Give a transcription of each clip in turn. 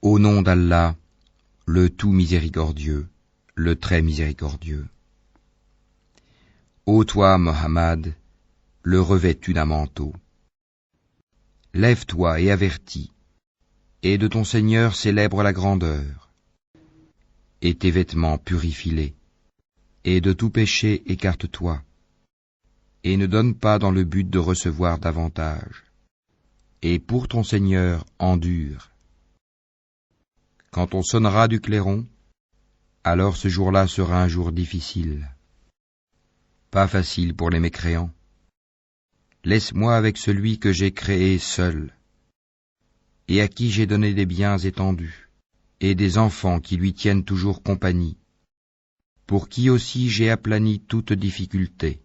Au nom d'Allah, le tout miséricordieux, le très miséricordieux. Ô toi, Mohammed, le revêtu d'un manteau, lève-toi et avertis, et de ton Seigneur célèbre la grandeur, et tes vêtements purifie-les, et de tout péché écarte-toi, et ne donne pas dans le but de recevoir davantage, et pour ton Seigneur endure. Quand on sonnera du clairon, alors ce jour-là sera un jour difficile, pas facile pour les mécréants. Laisse-moi avec celui que j'ai créé seul, et à qui j'ai donné des biens étendus, et des enfants qui lui tiennent toujours compagnie, pour qui aussi j'ai aplani toute difficulté.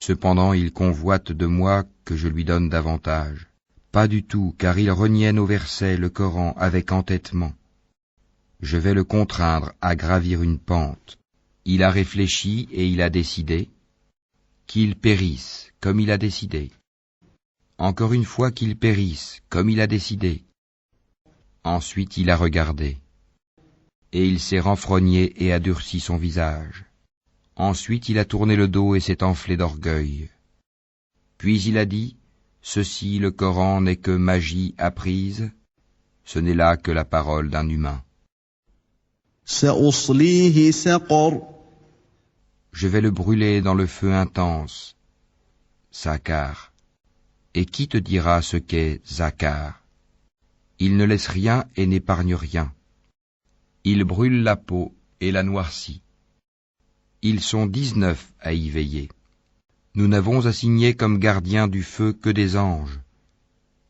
Cependant il convoite de moi que je lui donne davantage. Pas du tout, car il renienne au verset le Coran avec entêtement. Je vais le contraindre à gravir une pente. Il a réfléchi et il a décidé qu'il périsse comme il a décidé. Encore une fois qu'il périsse comme il a décidé. Ensuite il a regardé, et il s'est renfrogné et a durci son visage. Ensuite il a tourné le dos et s'est enflé d'orgueil. Puis il a dit, ceci, le Coran n'est que magie apprise, ce n'est là que la parole d'un humain. Je vais le brûler dans le feu intense, Sakar. Et qui te dira ce qu'est Zakar? Il ne laisse rien et n'épargne rien. Il brûle la peau et la noircit. Ils sont 19 à y veiller. Nous n'avons assigné comme gardiens du feu que des anges.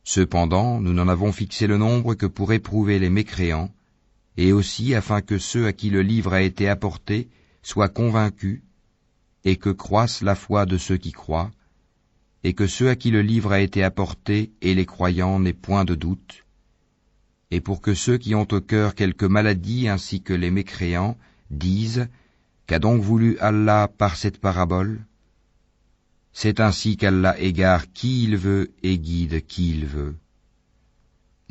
Cependant, nous n'en avons fixé le nombre que pour éprouver les mécréants, et aussi afin que ceux à qui le livre a été apporté soient convaincus, et que croisse la foi de ceux qui croient, et que ceux à qui le livre a été apporté et les croyants n'aient point de doute, et pour que ceux qui ont au cœur quelque maladie ainsi que les mécréants disent « Qu'a donc voulu Allah par cette parabole ?» C'est ainsi qu'Allah égare qui il veut et guide qui il veut.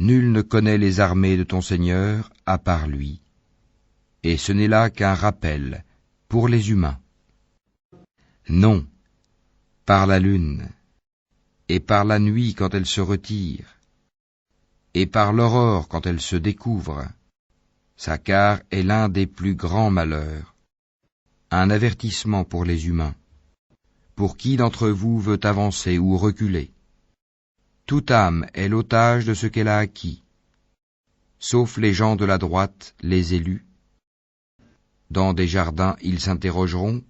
Nul ne connaît les armées de ton Seigneur à part lui, et ce n'est là qu'un rappel pour les humains. Non, par la lune, et par la nuit quand elle se retire, et par l'aurore quand elle se découvre, Sakar est l'un des plus grands malheurs, un avertissement pour les humains. Pour qui d'entre vous veut avancer ou reculer? Toute âme est l'otage de ce qu'elle a acquis, sauf les gens de la droite, les élus. Dans des jardins, ils s'interrogeront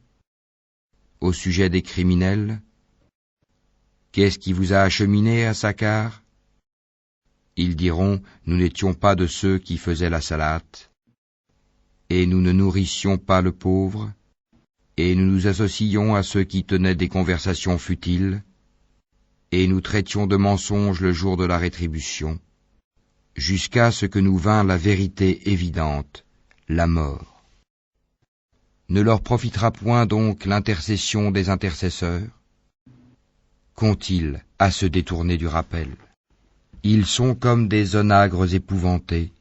au sujet des criminels. Qu'est-ce qui vous a acheminé à Sakar? Ils diront, nous n'étions pas de ceux qui faisaient la salate, et nous ne nourrissions pas le pauvre, et nous nous associons à ceux qui tenaient des conversations futiles, et nous traitions de mensonges le jour de la rétribution, jusqu'à ce que nous vînt la vérité évidente, la mort. Ne leur profitera point donc l'intercession des intercesseurs? Qu'ont-ils à se détourner du rappel? Ils sont comme des onagres épouvantés,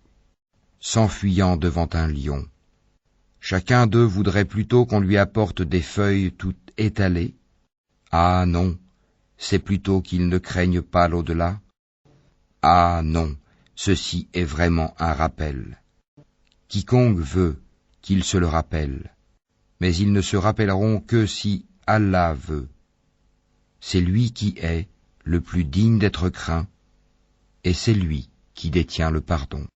s'enfuyant devant un lion. Chacun d'eux voudrait plutôt qu'on lui apporte des feuilles toutes étalées. Ah non, c'est plutôt qu'ils ne craignent pas l'au-delà. Ah non, ceci est vraiment un rappel. Quiconque veut qu'il se le rappelle, mais ils ne se rappelleront que si Allah veut. C'est lui qui est le plus digne d'être craint, et c'est lui qui détient le pardon.